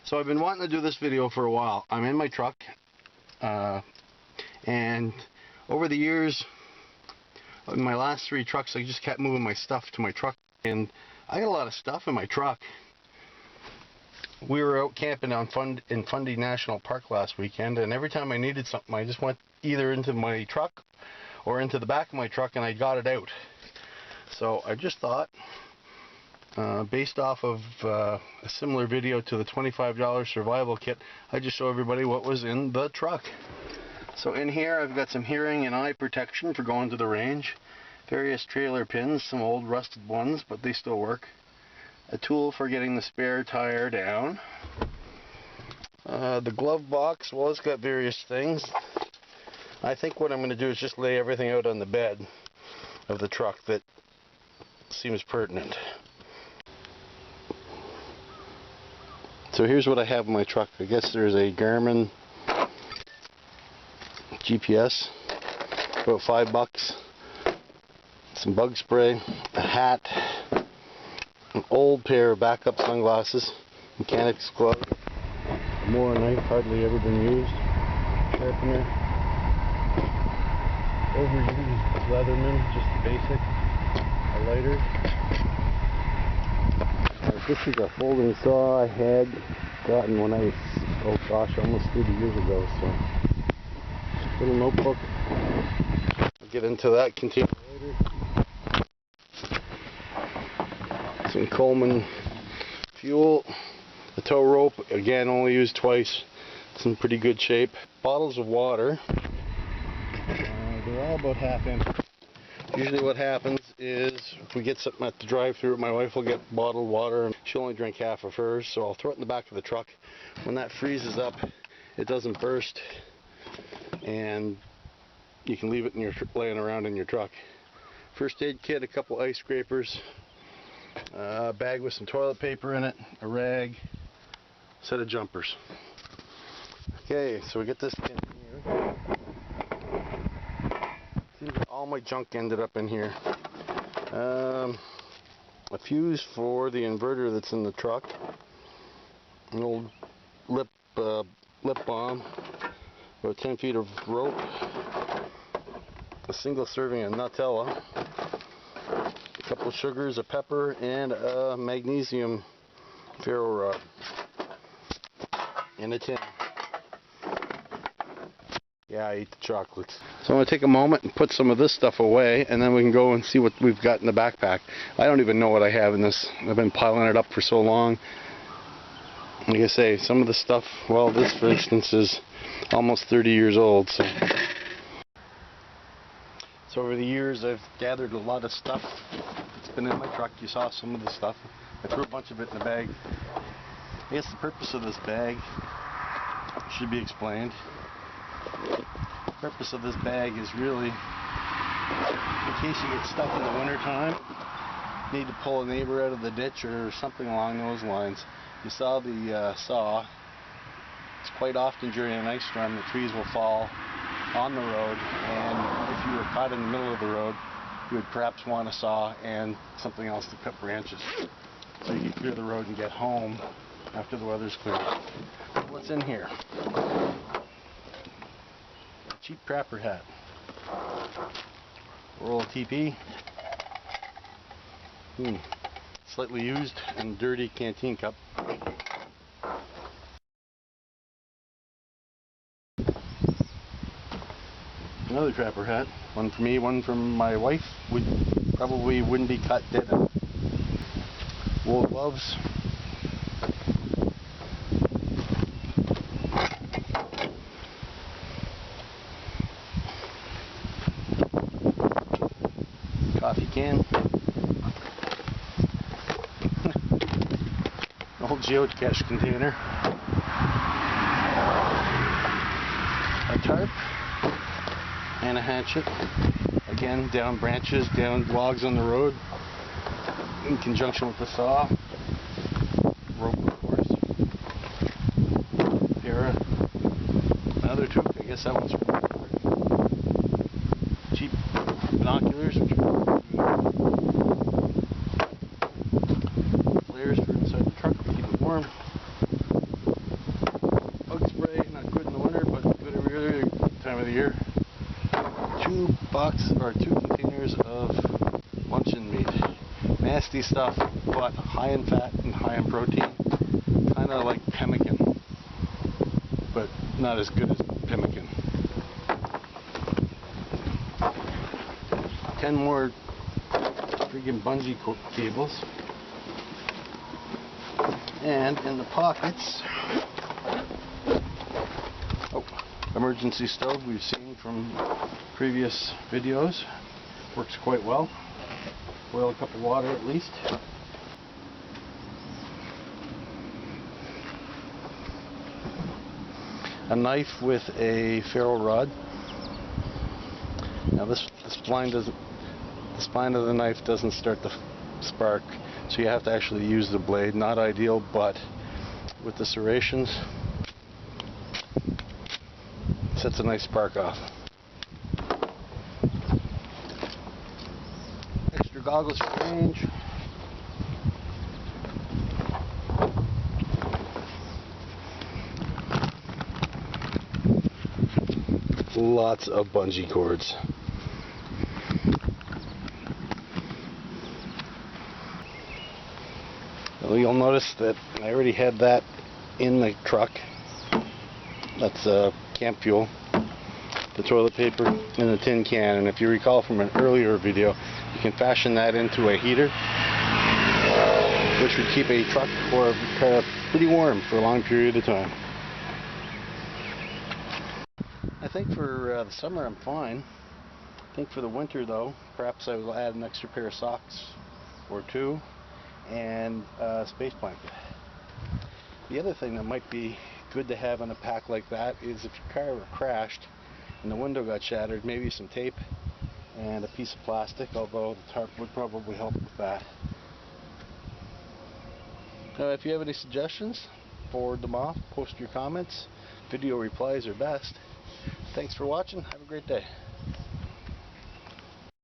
So I've been wanting to do this video for a while. I'm in my truck, and over the years, in my last 3 trucks, I just kept moving my stuff to my truck, and I got a lot of stuff in my truck. We were out camping in Fundy National Park last weekend, and every time I needed something, I just went either into my truck or into the back of my truck and I got it out. So I just thought, based off of a similar video to the $25 survival kit, I just show everybody what was in the truck. So in here I've got some hearing and eye protection for going to the range, various trailer pins, some old rusted ones but they still work, a tool for getting the spare tire down, the glove box, well, it's got various things. I think what I'm going to do is just lay everything out on the bed of the truck that seems pertinent. So here's what I have in my truck. I guess there's a Garmin GPS, about $5, some bug spray, a hat, an old pair of backup sunglasses, mechanic's glove, a Mora knife, hardly ever been used, sharpener, overused Leatherman, just the basic, a lighter. This is a folding saw I had gotten when I was, oh gosh, almost 30 years ago. So, little notebook. I'll get into that container later. Some Coleman fuel, the tow rope, again only used twice. It's in pretty good shape. Bottles of water. They're all about half empty. Usually what happens is if we get something at the drive-thru, my wife will get bottled water and she'll only drink half of hers, so I'll throw it in the back of the truck. When that freezes up, it doesn't burst and you can leave it in your laying around in your truck. First aid kit, a couple ice scrapers, a bag with some toilet paper in it, a rag, a set of jumpers. Okay, so we get this in here. Seems like all my junk ended up in here. A fuse for the inverter that's in the truck, an old lip balm, about 10 feet of rope, a single serving of Nutella, a couple of sugars, a pepper, and a magnesium ferro rod in a tin. Yeah, I eat the chocolates. So I'm going to take a moment and put some of this stuff away, and then we can go and see what we've got in the backpack. I don't even know what I have in this. I've been piling it up for so long. Like I say, some of the stuff, well, this for instance is almost 30 years old. So over the years I've gathered a lot of stuff that's been in my truck. You saw some of the stuff. I threw a bunch of it in the bag. I guess the purpose of this bag should be explained. The purpose of this bag is really in case you get stuck in the winter time, need to pull a neighbor out of the ditch or something along those lines. You saw the saw. It's quite often during an ice storm the trees will fall on the road, and if you were caught in the middle of the road, you would perhaps want a saw and something else to cut branches so you can clear the road and get home after the weather's cleared. What's in here? Cheap trapper hat, roll of TP, slightly used and dirty canteen cup, another trapper hat, one for me, one from my wife, probably wouldn't be cut dead in. Wool gloves, coffee can, an old geocache container, a tarp, and a hatchet. Again, down branches, down logs on the road, in conjunction with the saw. Rope, of course. Pair of another toque. I guess that one's cheap binoculars, which are flares for inside the truck to keep it warm. of year. 2 containers of luncheon meat. Nasty stuff, but high in fat and high in protein. Kind of like pemmican, but not as good as pemmican. 10 more freaking bungee cables. And in the pockets, emergency stove we've seen from previous videos. Works quite well. Boil a cup of water at least. A knife with a ferro rod. Now the spine of the knife doesn't start the spark, so you have to actually use the blade. Not ideal, but with the serrations, sets a nice spark off. Extra goggles for range. Lots of bungee cords. Well, you'll notice that I already had that in the truck. That's camp fuel, the toilet paper, and the tin can. And if you recall from an earlier video, you can fashion that into a heater, which would keep a truck or a car pretty warm for a long period of time. I think for the summer I'm fine. I think for the winter though, perhaps I will add an extra pair of socks or 2 and a space blanket. The other thing that might be good to have in a pack like that is if your car were crashed and the window got shattered, maybe some tape and a piece of plastic, although the tarp would probably help with that. If you have any suggestions, forward them off, post your comments. Video replies are best. Thanks for watching. Have a great day.